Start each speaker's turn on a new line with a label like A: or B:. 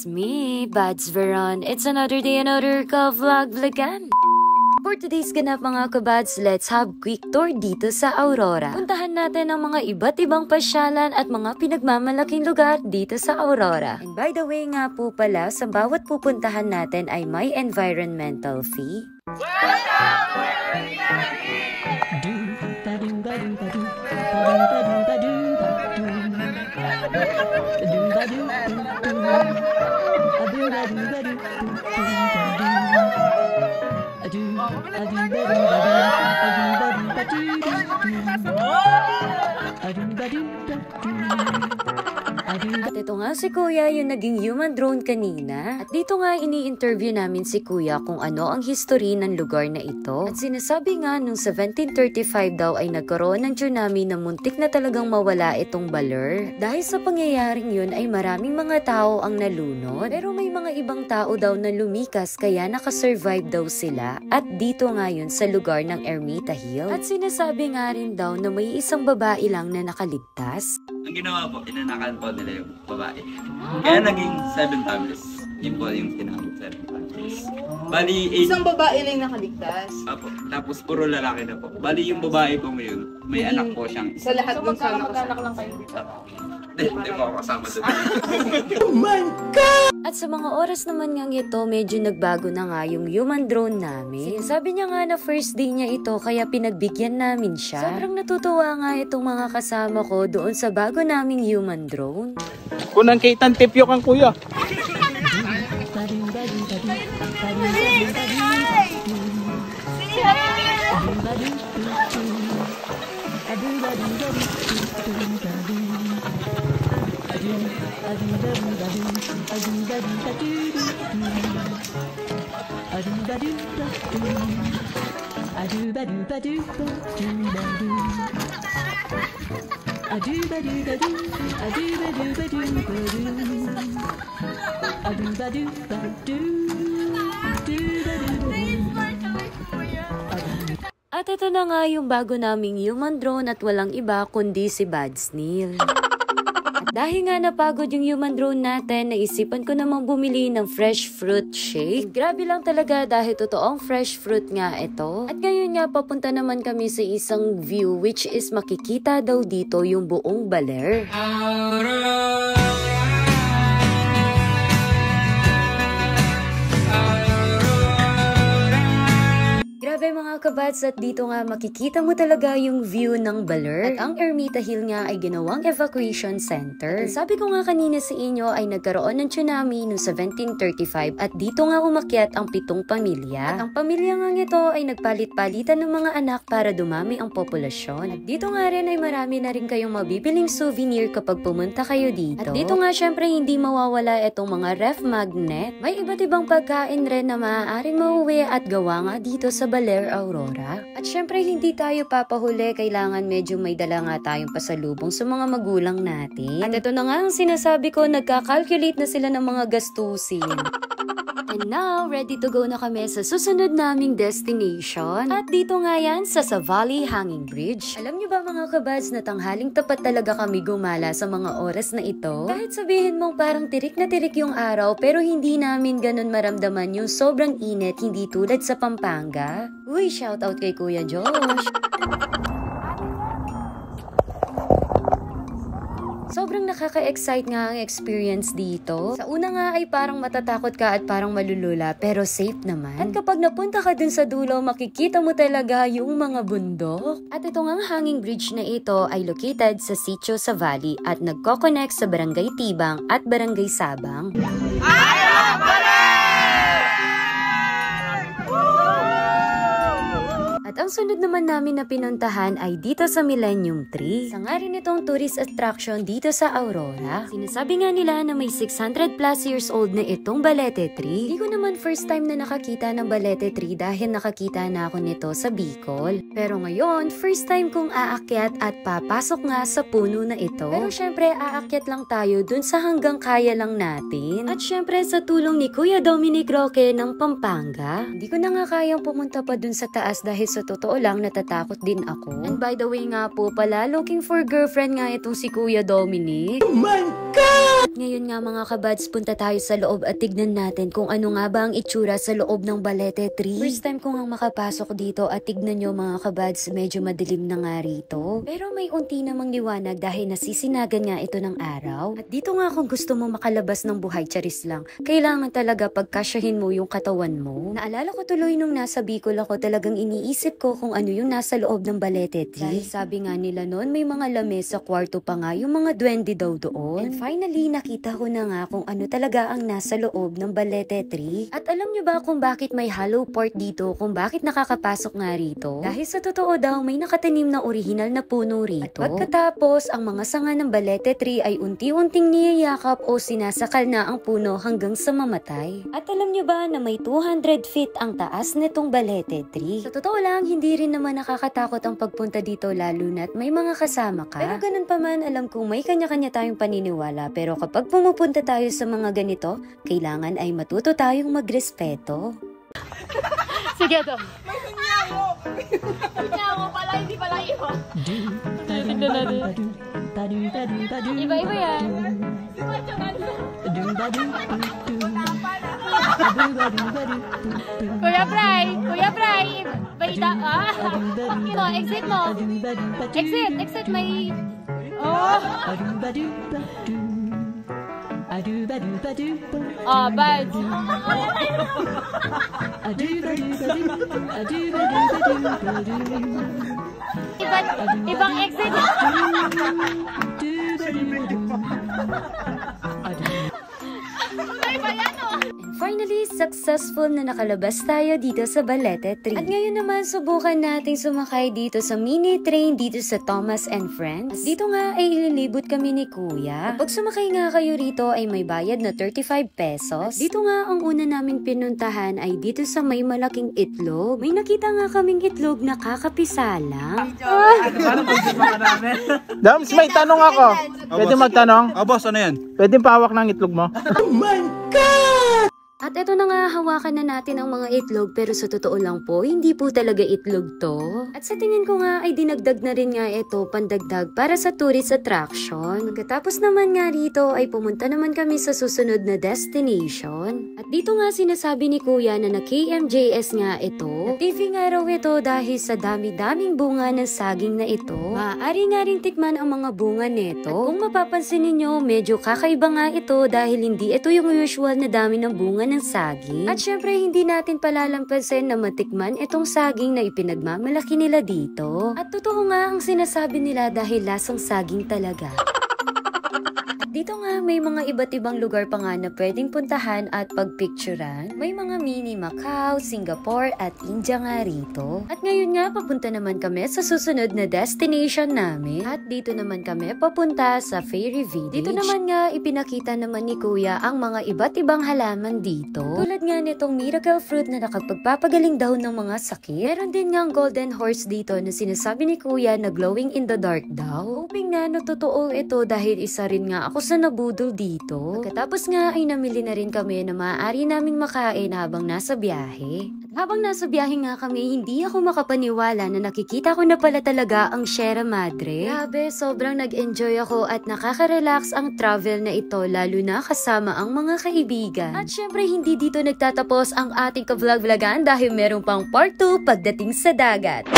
A: It's me, Bads Veron. It's another day, another ka-vlog-vlogan. For today's ganap mga kabads, let's have quick tour dito sa Aurora. Puntahan natin ang mga iba't ibang pasyalan at mga pinagmamalaking lugar dito sa Aurora. And by the way nga po pala, sa bawat pupuntahan natin ay may environmental fee. At ito nga si Kuya yung naging human drone kanina. At dito nga ini-interview namin si Kuya kung ano ang history ng lugar na ito. At sinasabi nga nung 1735 daw ay nagkaroon ng tsunami na muntik na talagang mawala itong Baler. Dahil sa pangyayaring yun ay maraming mga tao ang nalunod. Pero may mga ibang tao daw na lumikas kaya nakasurvive daw sila. At dito nga yun sa lugar ng Ermita Hill. At sinasabi nga rin daw na may isang babae lang na nakaligtas.
B: Ang ginawa po, inanakan po nila yung babae. Kaya naging 7 families. Yun po yung tinawag 7 families. Bali,
C: isang babae lang nakaligtas.
B: Apo, tapos puro lalaki na po. Bali yung babae po ngayon, may anak po siyang
C: sa lahat ng sana
D: mag-anak lang kayo dito.
B: Hindi po ako kasama doon.
A: Oh my God! At sa mga oras naman nga ito, medyo nagbago na nga yung human drone namin. Sabi niya nga na first day niya ito, kaya pinagbigyan namin siya. Sobrang natutuwa nga itong mga kasama ko doon sa bago naming human drone.
E: Kunang kitang tipyo kang kuya.
A: At ito na nga yung bago naming human drone at walang iba kundi si Bads Neil. Dahil nga napagod yung human drone natin, naisipan ko namang bumili ng fresh fruit shake. Grabe lang talaga dahil totoong fresh fruit nga ito. At ngayon nga papunta naman kami sa isang view which is makikita daw dito yung buong Baler. Grabe mga kabads, at dito nga makikita mo talaga yung view ng Baler. At ang Ermita Hill nga ay ginawang evacuation center. At sabi ko nga kanina sa inyo ay nagkaroon ng tsunami noong 1735 at dito nga umakyat ang 7 pamilya. At ang pamilya nga ito ay nagpalit-palitan ng mga anak para dumami ang populasyon. At dito nga rin ay marami na rin kayong mabibiling souvenir kapag pumunta kayo dito. At dito nga syempre hindi mawawala itong mga ref magnet. May iba't ibang pagkain rin na maaaring mauwi at gawa nga dito sa Baler, Aurora. At syempre hindi tayo papahuli, kailangan medyo may dala nga tayong pasalubong sa mga magulang natin. At ito na nga ang sinasabi ko, nagka-calculate na sila ng mga gastusin. And now, ready to go na kami sa susunod naming destination. At dito nga yan sa Valley Hanging Bridge. Alam nyo ba mga kabads na tanghaling tapat talaga kami gumala sa mga oras na ito? Kahit sabihin mong parang tirik na tirik yung araw, pero hindi namin ganun maramdaman yung sobrang init, hindi tulad sa Pampanga. Uy, shoutout kay Kuya Josh! Sobrang nakaka-excite nga ang experience dito. Sa una nga ay parang matatakot ka at parang malulula, pero safe naman. At kapag napunta ka dun sa dulo, makikita mo talaga yung mga bundok. At ito nga hanging bridge na ito ay located sa Sitio sa Valley at nagko-connect sa Barangay Tibang at Barangay Sabang. At ang sunod naman namin na pinuntahan ay dito sa Millennium Tree. Isa nga rin itong tourist attraction dito sa Aurora. Sinasabi nga nila na may 600 plus years old na itong Balete Tree. Hindi ko naman first time na nakakita ng Balete Tree dahil nakakita na ako nito sa Bicol. Pero ngayon, first time kong aakyat at papasok nga sa puno na ito. Pero syempre, aakyat lang tayo dun sa hanggang kaya lang natin. At syempre, sa tulong ni Kuya Dominic Roque ng Pampanga, hindi ko na nga kayang pumunta pa dun sa taas dahil sa totoo lang natatakot din ako. And by the way nga po pala, looking for girlfriend nga itong si Kuya Dominic. Oh my God! Ngayon nga mga kabads, punta tayo sa loob at tignan natin kung ano nga ba ang itsura sa loob ng Balete Tree. First time ko nga makapasok dito at tignan nyo mga kabads, medyo madilim na nga rito. Pero may unti namang liwanag dahil nasisinagan nga ito ng araw. At dito nga kung gusto mo makalabas ng buhay, charis lang, kailangan talaga pagkasyahin mo yung katawan mo. Naalala ko tuloy nung nasa Bicol ako, talagang iniisip ko kung ano yung nasa loob ng Balete Tree. Dahil sabi nga nila noon may mga lamesa, kwarto pa nga yung mga duwende daw doon. And finally, nakita ko na nga kung ano talaga ang nasa loob ng Balete Tree. At alam nyo ba kung bakit may hollow part dito, kung bakit nakakapasok nga rito? Dahil sa totoo daw, may nakatanim na original na puno rito. At pagkatapos, ang mga sanga ng Balete Tree ay unti-unting niyayakap o sinasakal na ang puno hanggang sa mamatay. At alam nyo ba na may 200 feet ang taas nitong Balete Tree? Sa totoo lang, hindi rin naman nakakatakot ang pagpunta dito lalo na't may mga kasama ka. Pero ganun pa man, alam kong may kanya-kanya tayong paniniwala, pero kapag pumupunta tayo sa mga ganito, kailangan ay matuto tayong magrespeto.
D: Sige to. May kunyago pala, hindi pala iho. Tignan natin. Iba-iba yan. Kuya Bray, balita. Exit mo. Exit, may... Oh, bad. Ibang exit.
A: And finally, successful na nakalabas tayo dito sa Balete Tree. At ngayon naman, subukan nating sumakay dito sa mini train dito sa Thomas and Friends. At dito nga ay ililibot kami ni Kuya. Kapag sumakay nga kayo rito ay may bayad na 35 pesos. At dito nga ang una naming pinuntahan ay dito sa may malaking itlog. May nakita nga kaming itlog na kakapisalang.
E: Dams, may tanong ako. Pwede magtanong?
B: Boss, ano yan?
E: Pwede pawak ng itlog mo?
A: At eto na nga, hawakan na natin ang mga itlog, pero sa totoo lang po, hindi po talaga itlog to. At sa tingin ko nga ay dinagdag na rin nga ito pandagdag para sa tourist attraction. Pagkatapos naman nga rito ay pumunta naman kami sa susunod na destination. At dito nga sinasabi ni Kuya na KMJS nga ito. At TV nga raw ito dahil sa dami-daming bunga ng saging na ito. Maaari nga rin tikman ang mga bunga nito. At kung mapapansin ninyo, medyo kakaiba nga ito dahil hindi ito yung usual na dami ng bunga ng saging. At syempre hindi natin palalampasin na matikman itong saging na ipinagmamalaki nila dito. At totoo nga ang sinasabi nila dahil lasang saging talaga. Dito nga may mga iba't ibang lugar pa nga na pwedeng puntahan at pagpicturan. May mga mini Macau, Singapore at India nga rito. At ngayon nga papunta naman kami sa susunod na destination namin. At dito naman kami papunta sa Fairy Village. Dito naman nga ipinakita naman ni Kuya ang mga iba't ibang halaman dito. Tulad nga nitong miracle fruit na nakapagpapagaling daw ng mga sakit. Meron din nga ang golden horse dito na sinasabi ni Kuya na glowing in the dark daw. Hoping nga na totoo ito dahil isa rin nga ako sa nabudol dito. Pagkatapos nga ay namili na rin kami na maaari naming makain habang nasa biyahe. At habang nasa biyahe nga kami, hindi ako makapaniwala na nakikita ko na pala talaga ang Sierra Madre. Grabe, sobrang nag-enjoy ako at nakaka-relax ang travel na ito lalo na kasama ang mga kaibigan. At syempre hindi dito nagtatapos ang ating ka-vlog-vlogan dahil meron pang part 2 pagdating sa dagat.